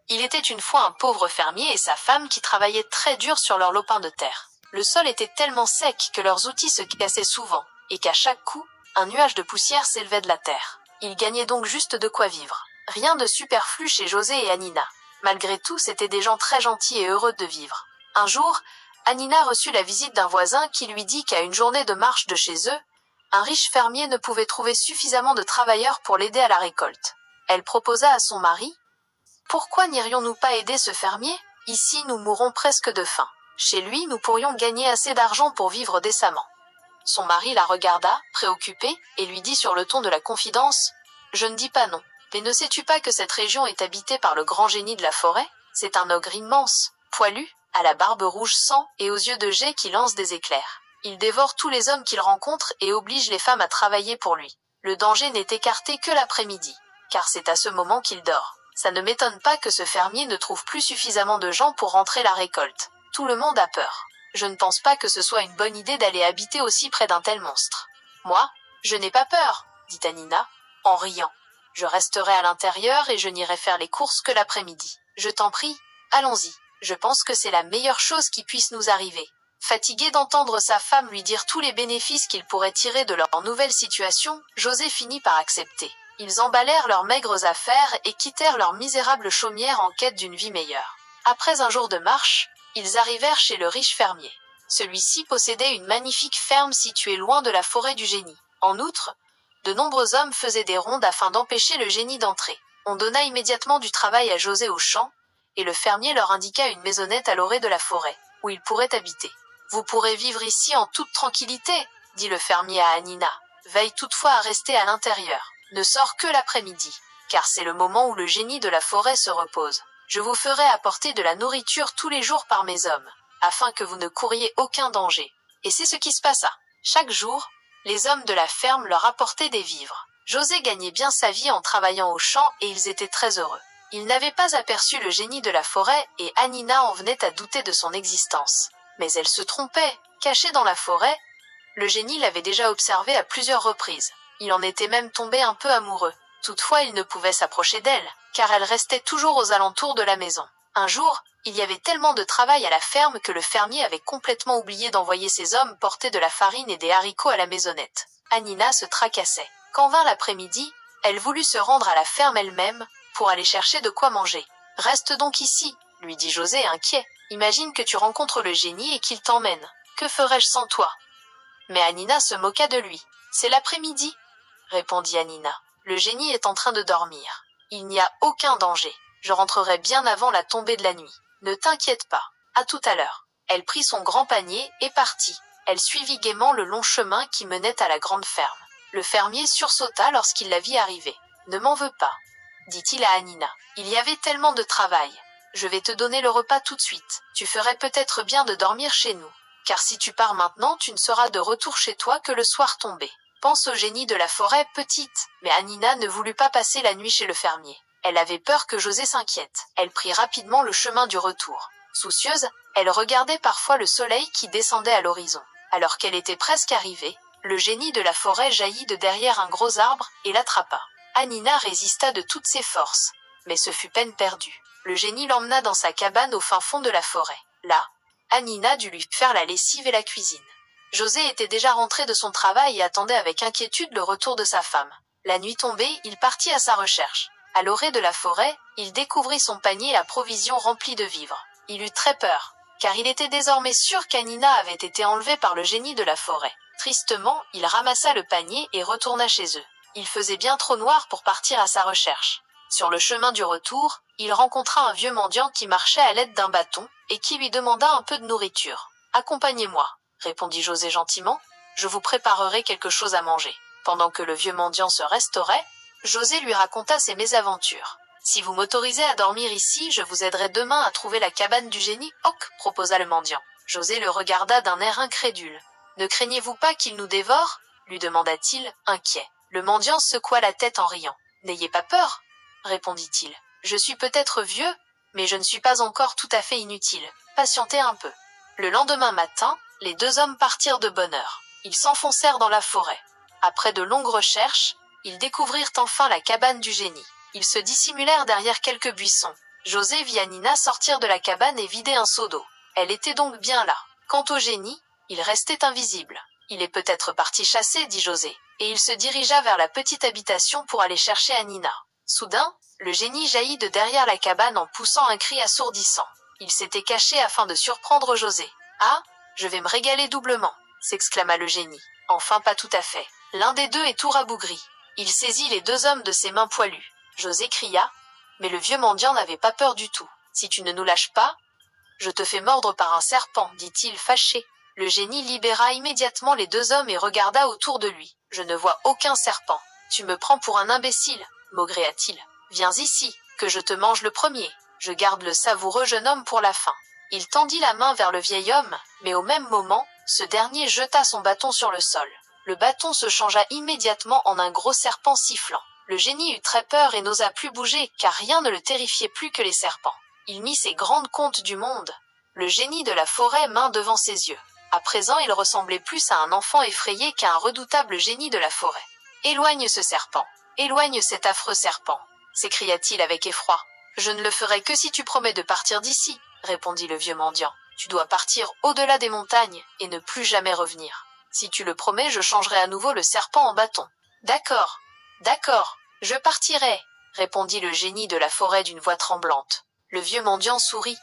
Il était une fois un pauvre fermier et sa femme qui travaillaient très dur sur leur lopin de terre. Le sol était tellement sec que leurs outils se cassaient souvent, et qu'à chaque coup, un nuage de poussière s'élevait de la terre. Ils gagnaient donc juste de quoi vivre. Rien de superflu chez José et Hannina. Malgré tout, c'étaient des gens très gentils et heureux de vivre. Un jour, Hannina reçut la visite d'un voisin qui lui dit qu'à une journée de marche de chez eux, un riche fermier ne pouvait trouver suffisamment de travailleurs pour l'aider à la récolte. Elle proposa à son mari: « Pourquoi n'irions-nous pas aider ce fermier? Ici, nous mourrons presque de faim. Chez lui, nous pourrions gagner assez d'argent pour vivre décemment. » Son mari la regarda, préoccupé, et lui dit sur le ton de la confidence: « Je ne dis pas non. Mais ne sais-tu pas que cette région est habitée par le grand génie de la forêt? C'est un ogre immense, poilu, à la barbe rouge sang et aux yeux de jet qui lancent des éclairs. Il dévore tous les hommes qu'il rencontre et oblige les femmes à travailler pour lui. Le danger n'est écarté que l'après-midi, car c'est à ce moment qu'il dort. Ça ne m'étonne pas que ce fermier ne trouve plus suffisamment de gens pour rentrer la récolte. Tout le monde a peur. Je ne pense pas que ce soit une bonne idée d'aller habiter aussi près d'un tel monstre. »« Moi, je n'ai pas peur, » dit Hannina, en riant. « Je resterai à l'intérieur et je n'irai faire les courses que l'après-midi. Je t'en prie, allons-y. Je pense que c'est la meilleure chose qui puisse nous arriver. » Fatigué d'entendre sa femme lui dire tous les bénéfices qu'il pourrait tirer de leur nouvelle situation, José finit par accepter. Ils emballèrent leurs maigres affaires et quittèrent leur misérable chaumière en quête d'une vie meilleure. Après un jour de marche, ils arrivèrent chez le riche fermier. Celui-ci possédait une magnifique ferme située loin de la forêt du génie. En outre, de nombreux hommes faisaient des rondes afin d'empêcher le génie d'entrer. On donna immédiatement du travail à José au champ, et le fermier leur indiqua une maisonnette à l'orée de la forêt, où ils pourraient habiter. « Vous pourrez vivre ici en toute tranquillité, » dit le fermier à Hannina. « Veille toutefois à rester à l'intérieur. Ne sors que l'après-midi, car c'est le moment où le génie de la forêt se repose. Je vous ferai apporter de la nourriture tous les jours par mes hommes, afin que vous ne couriez aucun danger. » Et c'est ce qui se passa. Chaque jour, les hommes de la ferme leur apportaient des vivres. José gagnait bien sa vie en travaillant au champ et ils étaient très heureux. Ils n'avaient pas aperçu le génie de la forêt et Hannina en venait à douter de son existence. Mais elle se trompait. Caché dans la forêt, le génie l'avait déjà observée à plusieurs reprises. Il en était même tombé un peu amoureux. Toutefois, il ne pouvait s'approcher d'elle, car elle restait toujours aux alentours de la maison. Un jour, il y avait tellement de travail à la ferme que le fermier avait complètement oublié d'envoyer ses hommes porter de la farine et des haricots à la maisonnette. Hannina se tracassait. Quand vint l'après-midi, elle voulut se rendre à la ferme elle-même, pour aller chercher de quoi manger. « Reste donc ici, » lui dit José inquiet. « Imagine que tu rencontres le génie et qu'il t'emmène. Que ferais-je sans toi ?» Mais Hannina se moqua de lui. « C'est l'après-midi, » répondit Hannina. « Le génie est en train de dormir. Il n'y a aucun danger. Je rentrerai bien avant la tombée de la nuit. Ne t'inquiète pas. À tout à l'heure. » Elle prit son grand panier et partit. Elle suivit gaiement le long chemin qui menait à la grande ferme. Le fermier sursauta lorsqu'il la vit arriver. « Ne m'en veux pas, » dit-il à Hannina. « Il y avait tellement de travail. Je vais te donner le repas tout de suite. Tu ferais peut-être bien de dormir chez nous. Car si tu pars maintenant, tu ne seras de retour chez toi que le soir tombé. Pense au génie de la forêt, petite. » Mais Hannina ne voulut pas passer la nuit chez le fermier. Elle avait peur que José s'inquiète. Elle prit rapidement le chemin du retour. Soucieuse, elle regardait parfois le soleil qui descendait à l'horizon. Alors qu'elle était presque arrivée, le génie de la forêt jaillit de derrière un gros arbre et l'attrapa. Hannina résista de toutes ses forces. Mais ce fut peine perdue. Le génie l'emmena dans sa cabane au fin fond de la forêt. Là, Hannina dut lui faire la lessive et la cuisine. José était déjà rentré de son travail et attendait avec inquiétude le retour de sa femme. La nuit tombée, il partit à sa recherche. À l'orée de la forêt, il découvrit son panier à provisions rempli de vivres. Il eut très peur, car il était désormais sûr qu'Hannina avait été enlevée par le génie de la forêt. Tristement, il ramassa le panier et retourna chez eux. Il faisait bien trop noir pour partir à sa recherche. Sur le chemin du retour, il rencontra un vieux mendiant qui marchait à l'aide d'un bâton et qui lui demanda un peu de nourriture. « Accompagnez-moi, » répondit José gentiment. « Je vous préparerai quelque chose à manger. » Pendant que le vieux mendiant se restaurait, José lui raconta ses mésaventures. « Si vous m'autorisez à dormir ici, je vous aiderai demain à trouver la cabane du génie. »« Hoc » proposa le mendiant. José le regarda d'un air incrédule. « Ne craignez-vous pas qu'il nous dévore ?» lui demanda-t-il, inquiet. Le mendiant secoua la tête en riant. « N'ayez pas peur, » répondit-il. « Je suis peut-être vieux, mais je ne suis pas encore tout à fait inutile. Patientez un peu. » Le lendemain matin, les deux hommes partirent de bonne heure. Ils s'enfoncèrent dans la forêt. Après de longues recherches, ils découvrirent enfin la cabane du génie. Ils se dissimulèrent derrière quelques buissons. José vit Nina sortir de la cabane et vider un seau d'eau. Elle était donc bien là. Quant au génie, il restait invisible. Il est peut-être parti chasser, dit José, et il se dirigea vers la petite habitation pour aller chercher Nina. Soudain, le génie jaillit de derrière la cabane en poussant un cri assourdissant. Il s'était caché afin de surprendre José. « Ah, je vais me régaler doublement !» s'exclama le génie. Enfin pas tout à fait. L'un des deux est tout rabougri. Il saisit les deux hommes de ses mains poilues. José cria, mais le vieux mendiant n'avait pas peur du tout. « Si tu ne nous lâches pas, je te fais mordre par un serpent, dit-il fâché. Le génie libéra immédiatement les deux hommes et regarda autour de lui. Je ne vois aucun serpent. Tu me prends pour un imbécile, maugréa-t-il. Viens ici, que je te mange le premier. Je garde le savoureux jeune homme pour la fin. Il tendit la main vers le vieil homme, mais au même moment, ce dernier jeta son bâton sur le sol. Le bâton se changea immédiatement en un gros serpent sifflant. Le génie eut très peur et n'osa plus bouger, car rien ne le terrifiait plus que les serpents. Il mit ses grandes contes du monde. Le génie de la forêt main devant ses yeux. À présent, il ressemblait plus à un enfant effrayé qu'à un redoutable génie de la forêt. « Éloigne ce serpent, éloigne cet affreux serpent !» s'écria-t-il avec effroi. « Je ne le ferai que si tu promets de partir d'ici, » répondit le vieux mendiant. « Tu dois partir au-delà des montagnes et ne plus jamais revenir. Si tu le promets, je changerai à nouveau le serpent en bâton. »« D'accord, d'accord, je partirai, » répondit le génie de la forêt d'une voix tremblante. Le vieux mendiant sourit.